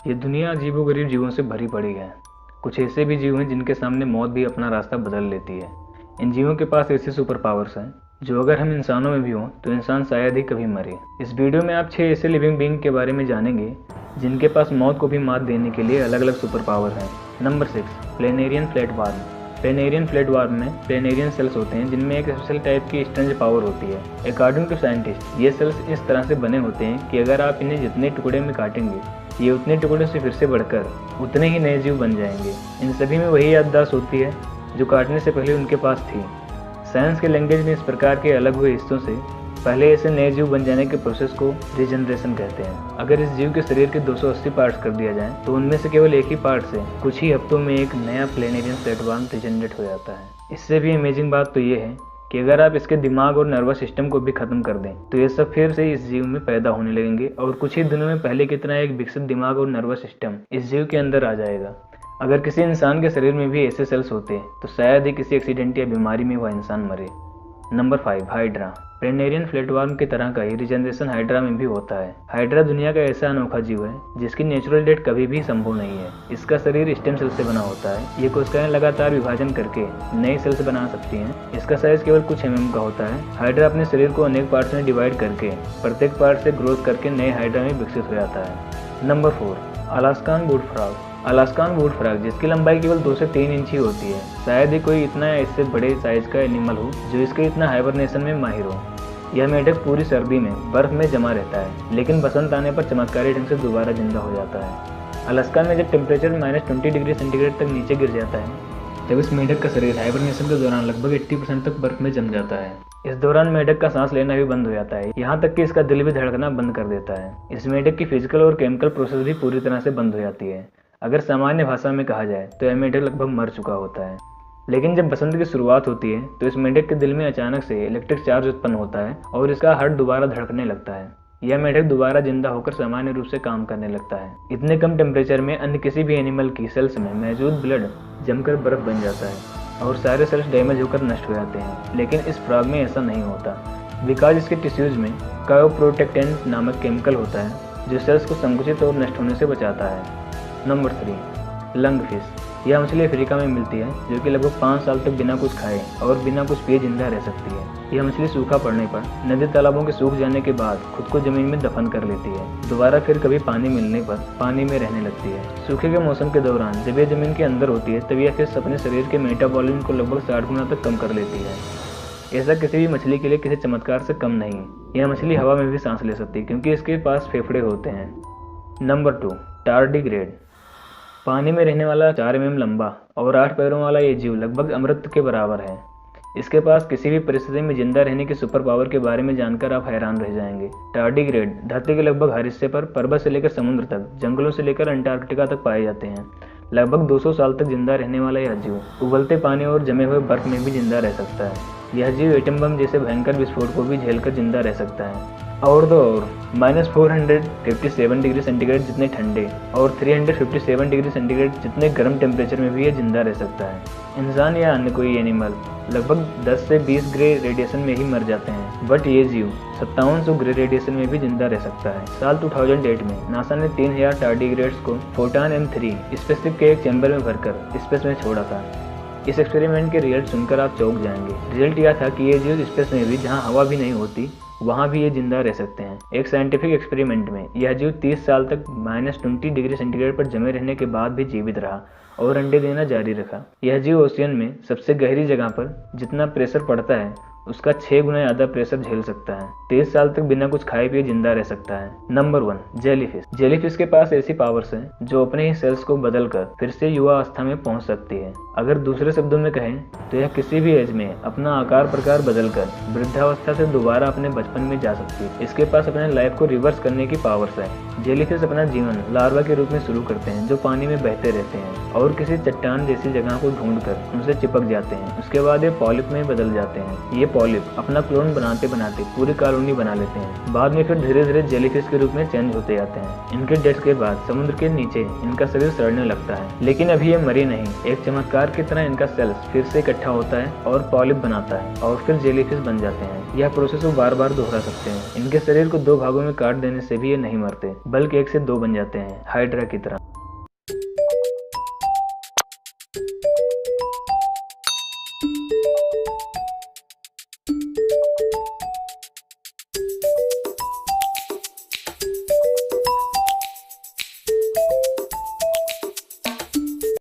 ये दुनिया अजीबोगरीब जीवों से भरी पड़ी है। कुछ ऐसे भी जीव हैं जिनके सामने मौत भी अपना रास्ता बदल लेती है। इन जीवों के पास ऐसे सुपर पावर्स हैं जो अगर हम इंसानों में भी हों तो इंसान शायद ही कभी मरे। इस वीडियो में आप 6 ऐसे लिविंग बीइंग के बारे में जानेंगे जिनके पास मौत को भी मात देने के लिए अलग अलग सुपर पावर हैं। Number 6, planarian flatworm. Planarian flatworm में प्लेनेरियन सेल्स होते हैं जिनमें एक स्पेशल टाइप की स्ट्रेंज पावर होती है। अकॉर्डिंग टू साइंटिस्ट ये सेल्स इस तरह से बने होते हैं कि अगर आप इन्हें जितने टुकड़े में काटेंगे ये उतने टुकड़ों से फिर से बढ़कर उतने ही नए जीव बन जाएंगे। इन सभी में वही याददाश्त होती है जो काटने से पहले उनके पास थी। साइंस के लैंग्वेज में इस प्रकार के अलग हुए हिस्सों से पहले ऐसे नए जीव बन जाने के प्रोसेस को रीजनरेशन कहते हैं। अगर इस जीव के शरीर के 280 पार्ट्स कर दिया जाए तो उनमें से केवल एक ही पार्ट से कुछ ही हफ्तों में एक नया प्लेनेरियन फ्लैटवर्म रीजनरेट हो जाता है। इससे भी अमेजिंग बात तो ये है कि अगर आप इसके दिमाग और नर्वस सिस्टम को भी खत्म कर दें तो ये सब फिर से इस जीव में पैदा होने लगेंगे और कुछ ही दिनों में पहले की तरह एक विकसित दिमाग और नर्वस सिस्टम इस जीव के अंदर आ जाएगा। अगर किसी इंसान के शरीर में भी ऐसे सेल्स होते तो शायद ही किसी एक्सीडेंट या बीमारी में वह इंसान मरे। Number 5, hydra. प्लेनेरियन फ्लैटवर्म की तरह का ही रिजनरेशन हाइड्रा में भी होता है। हाइड्रा दुनिया का ऐसा अनोखा जीव है जिसकी नेचुरल डेथ कभी भी संभव नहीं है। इसका शरीर स्टेम सेल से बना होता है। ये कोशिकाएं लगातार विभाजन करके नए सेल्स बना सकती हैं। इसका साइज केवल कुछ mm का होता है। हाइड्रा अपने शरीर को अनेक पार्ट्स में डिवाइड करके प्रत्येक पार्ट से ग्रोथ करके नए हाइड्रा में विकसित हो जाता है। Number 4, Alaskan would frog. Alaskan would frog जिसकी लंबाई केवल 2 से 3 इंच ही होती है। शायद ही कोई इतना इससे बड़े साइज का एनिमल हो जो इसके इतना हाइबरनेशन में माहिर हो। यह मेढक पूरी सर्दी में बर्फ में जमा रहता है लेकिन बसंत आने पर चमत्कारी ढंग से दोबारा जिंदा हो जाता है। अलास्का में जब टेम्परेचर -20 डिग्री सेंटीग्रेड तक नीचे गिर जाता है तब इस मेढक का शरीर हाइबरनेशन के दौरान लगभग 80% तक बर्फ में जम जाता है। इस दौरान मेढक का सांस लेना भी बंद हो जाता है, यहाँ तक कि इसका दिल भी धड़कना बंद कर देता है। इस मेढक की फिजिकल और केमिकल प्रोसेस भी पूरी तरह से बंद हो जाती है। अगर सामान्य भाषा में कहा जाए तो यह मेढक लगभग मर चुका होता है। लेकिन जब बसंत की शुरुआत होती है तो इस मेढक के दिल में अचानक से इलेक्ट्रिक चार्ज उत्पन्न होता है और इसका हार्ट दोबारा धड़कने लगता है। यह मेढक दोबारा जिंदा होकर सामान्य रूप से काम करने लगता है। इतने कम टेम्परेचर में अन्य किसी भी एनिमल की सेल्स में मौजूद ब्लड जमकर बर्फ बन जाता है और सारे सेल्स डैमेज होकर नष्ट हो जाते हैं। लेकिन इस फ्रॉग में ऐसा नहीं होता बिकॉज इसके टिश्यूज में क्रायोप्रोटेक्टेंट नामक केमिकल होता है जो सेल्स को संकुचित और नष्ट होने से बचाता है। Number 3, lungfish. यह मछली अफ्रीका में मिलती है जो कि लगभग 5 साल तक बिना कुछ खाए और बिना कुछ पिए जिंदा रह सकती है। यह मछली सूखा पड़ने पर नदी तालाबों के सूख जाने के बाद खुद को जमीन में दफन कर लेती है। दोबारा फिर कभी पानी मिलने पर पानी में रहने लगती है। सूखे के मौसम के दौरान जब यह जमीन के अंदर होती है तब यह फिश अपने शरीर के मेटाबॉलिज्म को लगभग 60 गुना तक कम कर लेती है। ऐसा किसी भी मछली के लिए किसी चमत्कार से कम नहीं। यह मछली हवा में भी सांस ले सकती है क्योंकि इसके पास फेफड़े होते हैं। Number 2, tardigrade. पानी में रहने वाला 4 mm लंबा और 8 पैरों वाला ये जीव लगभग अमृत के बराबर है। इसके पास किसी भी परिस्थिति में जिंदा रहने की सुपर पावर के बारे में जानकर आप हैरान रह जाएंगे। टार्डिग्रेड धरती के लगभग हर हिस्से पर पर्वत से लेकर समुद्र तक, जंगलों से लेकर अंटार्कटिका तक पाए जाते हैं। लगभग 200 साल तक जिंदा रहने वाला यह जीव उबलते पानी और जमे हुए बर्फ में भी जिंदा रह सकता है। यह जीव एटम बम जैसे भयंकर विस्फोट को भी झेलकर जिंदा रह सकता है। और तो और -457 डिग्री सेंटीग्रेड जितने ठंडे और 357 डिग्री सेंटीग्रेड जितने गर्म टेम्परेचर में भी यह जिंदा रह सकता है। इंसान या अन्य कोई एनिमल लगभग 10 से 20 ग्रे रेडिएशन में ही मर जाते हैं, बट ये जीव 5700 ग्रे रेडिएशन में भी जिंदा रह सकता है। साल 2008 में नासा ने 3000 टार्डिग्रेड्स को फोटॉन M3 स्पेसशिप के एक चैम्बर में भरकर स्पेस में छोड़ा था। इस एक्सपेरिमेंट के रिजल्ट सुनकर आप चौंक जाएंगे। रिजल्ट यह था कि ये जीव स्पेस में भी जहाँ हवा भी नहीं होती वहाँ भी ये जिंदा रह सकते हैं। एक साइंटिफिक एक्सपेरिमेंट में यह जीव 30 साल तक -20 डिग्री सेंटीग्रेड पर जमे रहने के बाद भी जीवित रहा और अंडे देना जारी रखा। यह जीव ओशियन में सबसे गहरी जगह पर जितना प्रेशर पड़ता है उसका 6 गुना ज़्यादा प्रेशर झेल सकता है। 23 साल तक बिना कुछ खाए पिए जिंदा रह सकता है। Number 1, jellyfish. जेलीफिश के पास ऐसी पावर्स हैं जो अपने ही सेल्स को बदलकर फिर से युवा अवस्था में पहुंच सकती है। अगर दूसरे शब्दों में कहें तो यह किसी भी एज में अपना आकार प्रकार बदलकर वृद्धावस्था से दोबारा अपने बचपन में जा सकती है। इसके पास अपने लाइफ को रिवर्स करने की पावर्स है। जेलीफिश अपना जीवन लार्वा के रूप में शुरू करते हैं जो पानी में बहते रहते हैं और किसी चट्टान जैसी जगह को ढूंढकर उनसे चिपक जाते हैं। उसके बाद ये पॉलिप में बदल जाते हैं। ये पॉलिप अपना क्लोन बनाते बनाते पूरी कॉलोनी बना लेते हैं। बाद में फिर धीरे धीरे जेलीफिश के रूप में चेंज होते जाते हैं। इनके डेथ के बाद समुद्र के नीचे इनका शरीर सड़ने लगता है, लेकिन अभी ये मरे नहीं। एक चमत्कार की तरह इनका सेल्स फिर से इकट्ठा होता है और पॉलिप बनाता है और फिर जेलीफिश बन जाते हैं। यह प्रोसेस वो बार बार दोहरा सकते हैं। इनके शरीर को 2 भागों में काट देने से भी ये नहीं मरते, बल्कि 1 से 2 बन जाते हैं, हाइड्रा की तरह।